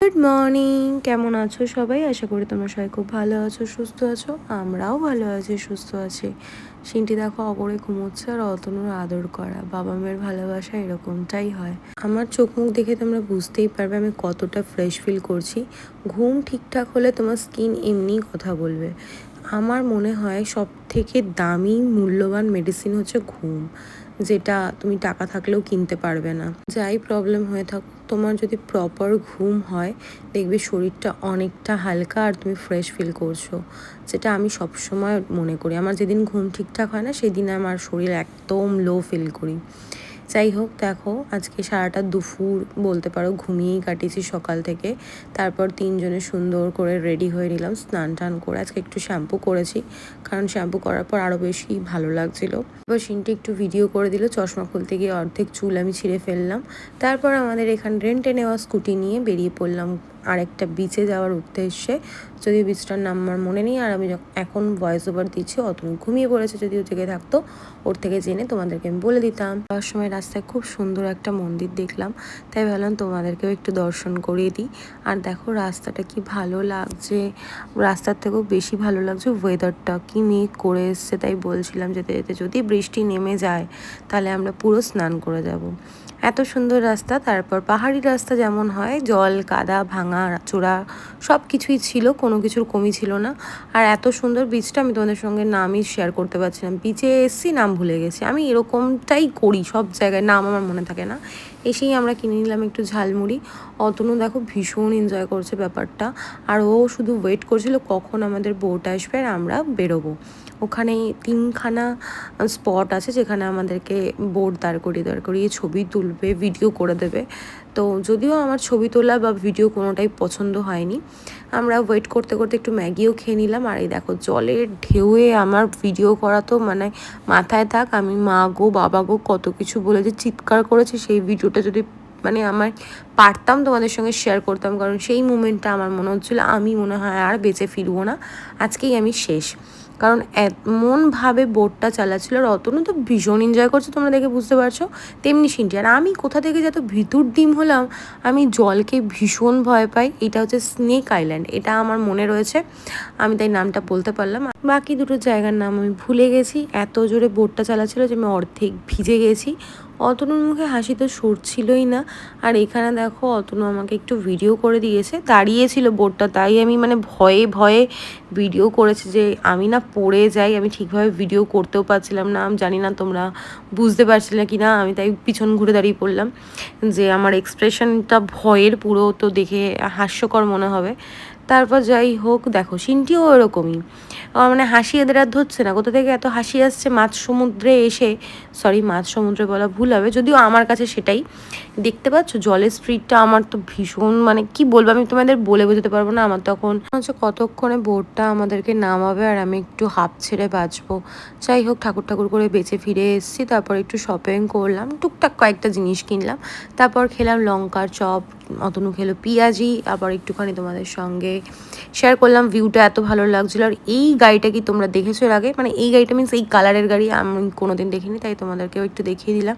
Good morning, কেমন আছো সবাই? আশা করি তোমরা সবাই খুব ভালো আছো, সুস্থ আছো। আমরাও ভালো আছি, সুস্থ আছি। সিনটি দেখো অগরে ঘুমোচ্ছে আর অতনুর আদর করা। বাবা মায়ের ভালোবাসা এরকমটাই হয়। আমার চোখ মুখ দেখে তোমরা বুঝতেই পারবে আমি কতটা ফ্রেশ ফিল করছি। ঘুম ঠিকঠাক হলে তোমার স্কিন এমনিই কথা বলবে। আমার মনে হয় সব থেকে দামি মূল্যবান মেডিসিন হচ্ছে ঘুম, যেটা তুমি টাকা থাকলেও কিনতে পারবে না। যাই প্রবলেম হয়ে থাক, তোমার যদি প্রপার ঘুম হয় দেখবে শরীরটা অনেকটা হালকা আর তুমি ফ্রেশ ফিল করছো, যেটা আমি সবসময় মনে করি। আমার যেদিন ঘুম ঠিকঠাক হয় না সেদিন আমার শরীর একদম লো ফিল করি। যাই হোক, দেখো আজকে সারাটা দুপুর বলতে পারো ঘুমিয়েই কাটিয়েছি সকাল থেকে। তারপর তিনজনে সুন্দর করে রেডি হয়ে নিলাম, স্নান টান করে। আজকে একটু শ্যাম্পু করেছি, কারণ শ্যাম্পু করার পর আরও বেশি ভালো লাগছিল। এবার সিনটি একটু ভিডিও করে দিল, চশমা খুলতে গিয়ে অর্ধেক চুল আমি ছিঁড়ে ফেললাম। তারপর আমাদের এখানে রেন্টে নেওয়া স্কুটি নিয়ে বেরিয়ে পড়লাম আরেকটা বিচে যাওয়ার উদ্দেশ্যে। যদিও বিচটার নাম আমার মনে নেই, আর আমি এখন ভয়েস ওভার দিচ্ছি। অতনু ঘুমিয়ে পড়েছে, যদিও জেগে থাকতো ওর থেকে জেনে তোমাদেরকে আমি বলে দিতাম। যাওয়ার সময় রাস্তায় খুব সুন্দর একটা মন্দির দেখলাম, তাই ভাবলাম তোমাদেরকেও একটু দর্শন করিয়ে দিই। আর দেখো রাস্তাটা কি ভালো লাগছে, রাস্তার থেকেও বেশি ভালো লাগছে ওয়েদারটা। কি মেঘ করে এসছে, তাই বলছিলাম যেতে যেতে যদি বৃষ্টি নেমে যায় তাহলে আমরা পুরো স্নান করে যাব। এত সুন্দর রাস্তা। তারপর পাহাড়ি রাস্তা যেমন হয়, জল কাদা ভাঙা চোরা সব কিছুই ছিল, কোনো কিছুর কমি ছিল না। আর এত সুন্দর বীচটা আমি তোমাদের সঙ্গে নামই শেয়ার করতে পারছিলাম। বিচে এসছি, নাম ভুলে গেছি। আমি এরকমটাই করি সব জায়গায়, নাম আমার মনে থাকে না। এসেই আমরা কিনে নিলাম একটু ঝালমুড়ি। অতনু দেখো ভীষণ এনজয় করছে ব্যাপারটা, আর ও শুধু ওয়েট করছিল কখন আমাদের বোট আসবে আর আমরা বেরোবো। ওখানে 3খানা স্পট আছে যেখানে আমাদেরকে বোট দাঁড় করিয়ে ছবি তুলবে, ভিডিও করে দেবে। তো যদিও আমার ছবি তোলা বা ভিডিও কোনোটাই পছন্দ হয়নি, আমরা ওয়েট করতে করতে একটু ম্যাগিও খেয়ে নিলাম। আর এই দেখো জলের ঢেউয়ে আমার ভিডিও করা তো মানে মাথায় থাক। আমি মা গো বাবা গো কত কিছু বলে যে চিৎকার করেছি, সেই ভিডিওটা যদি মানে আমার পারতাম তোমাদের সঙ্গে শেয়ার করতাম, কারণ সেই মুমেন্টটা আমার মনে হচ্ছিলো আমি মনে হয় আর বেঁচে ফিরবো না, আজকেই আমি শেষ। কারণ এমনভাবে বোটটা চালাচ্ছিল, আর অতনু তো ভীষণ এনজয় করছে, তোমরা দেখে বুঝতে পারছো। তেমনি সিনটি। আর আমি কোথা থেকে যত ভিতর ডিম হলাম, আমি জলকে ভীষণ ভয় পাই। এটা হচ্ছে স্নেক আইল্যান্ড, এটা আমার মনে রয়েছে, আমি তাই নামটা বলতে পারলাম। বাকি দুটো জায়গার নাম আমি ভুলে গেছি। এত জোরে বোটটা চালাচ্ছিল যে আমি অর্ধেক ভিজে গেছি। অতনুর মুখে হাসি তো সরছিলই না। আর এখানে দেখো অতনু আমাকে একটু ভিডিও করে দিয়েছে, দাঁড়িয়েছিল বোটটা, তাই আমি মানে ভয়ে ভয়ে ভিডিও করেছি যে আমি না পড়ে যাই। আমি ঠিকভাবে ভিডিও করতেও পারছিলাম না, আমি জানি না তোমরা বুঝতে পারছিলে কি না। আমি তাই পিছন ঘুরে দাঁড়িয়ে পড়লাম, যে আমার এক্সপ্রেশনটা ভয়ের পুরো তো দেখে হাস্যকর মনে হবে। তারপর যাই হোক, দেখো সিনটিও এরকমই, মানে হাসি এদের আর ধরছে না। কোথা থেকে এত হাসি আসছে মাঝ সমুদ্রে এসে, সরি মাঝ সমুদ্রে বলা ভুল হবে, যদিও আমার কাছে সেটাই। দেখতে পাচ্ছ জলের স্পিডটা আমার তো ভীষণ, মানে কি বলবো, আমি তোমাদের বলে বোঝাতে পারবো না। আমার তখন হচ্ছে কতক্ষণে বোটটা আমাদেরকে নামাবে আর আমি একটু হাঁপ ছেড়ে বাঁচবো। যাই হোক, ঠাকুর ঠাকুর করে বেঁচে ফিরে এসেছি। তারপর একটু শপিং করলাম, টুকটাক কয়েকটা জিনিস কিনলাম। তারপর খেলাম লঙ্কার চপ, অতনু খেলো পেঁয়াজি। আবার একটুখানি তোমাদের সঙ্গে শেয়ার করলাম, ভিউটা এত ভালো লাগছিলো। আর এই গাড়িটা কি তোমরা দেখেছো এর আগে? মানে এই গাড়িটা মিনস এই কালারের গাড়ি আমি কোনোদিন দেখিনি, তাই তোমাদেরকেও একটু দেখিয়ে দিলাম।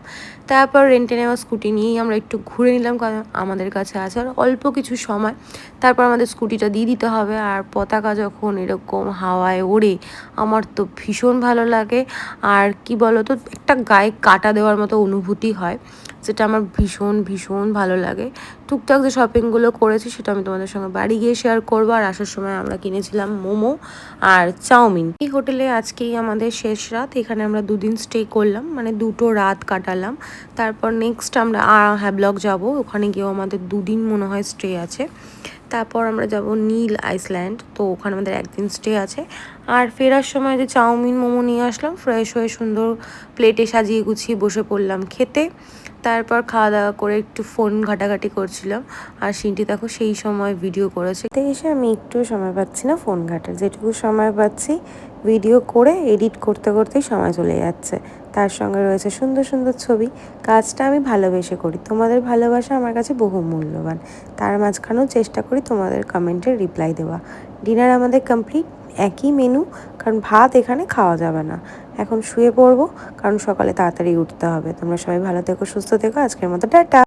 তারপর রেন্টে নেওয়া স্কুটি নিয়েই আমরা একটু ঘুরে নিলাম, কারণ আমাদের কাছে আছে আর অল্প কিছু সময়। তারপর আমাদের স্কুটিটা দিয়ে দিতে হবে। আর পতাকা যখন এরকম হাওয়ায় ওড়ে আমার তো ভীষণ ভালো লাগে। আর কি বলো তো, একটা গায়ে কাটা দেওয়ার মতো অনুভূতি হয়, যেটা আমার ভীষণ ভীষণ ভালো লাগে। টুকটাক যে শপিংগুলো করেছি সেটা আমি তোমাদের সঙ্গে বাড়ি গিয়ে শেয়ার করবো। আর আসার সময় আমরা কিনেছিলাম মোমো আর চাউমিন। এই হোটেলে আজকেই আমাদের শেষ রাত, এখানে আমরা 2 দিন স্টে করলাম, মানে 2টো রাত কাটালাম। তারপর নেক্সট আমরা হ্যাবলক যাব, ওখানে গিয়েও আমাদের 2 দিন মনে হয় স্টে আছে। তারপর আমরা যাব নীল আইসল্যান্ড, তো ওখানে আমাদের 1 দিন স্টে আছে। আর ফেরার সময় যে চাউমিন মোমো নিয়ে আসলাম, ফ্রেশ হয়ে সুন্দর প্লেটে সাজিয়ে গুছিয়ে বসে পড়লাম খেতে। তারপর খাওয়া দাওয়া করে একটু ফোন ঘাটাঘাটি করছিলাম। আর সিনটি দেখো সেই সময় ভিডিও করেছে। তো এসে আমি একটু সময় পাচ্ছি না ফোন ঘাটার, যেটুকু সময় পাচ্ছি ভিডিও করে এডিট করতে করতেই সময় চলে যাচ্ছে। তার সঙ্গে রয়েছে সুন্দর সুন্দর ছবি। কাজটা আমি ভালোবেসে করি, তোমাদের ভালোবাসা আমার কাছে বহু মূল্যবান। তার মাঝখানেও চেষ্টা করি তোমাদের কমেন্টের রিপ্লাই দেওয়া। ডিনার আমাদের কমপ্লিট, একই মেনু, কারণ ভাত এখানে খাওয়া যাবে না। এখন শুয়ে পড়বো, কারণ সকালে তাড়াতাড়ি উঠতে হবে। তোমরা সবাই ভালো থেকো, সুস্থ থেকো। আজকের মতো টাটা।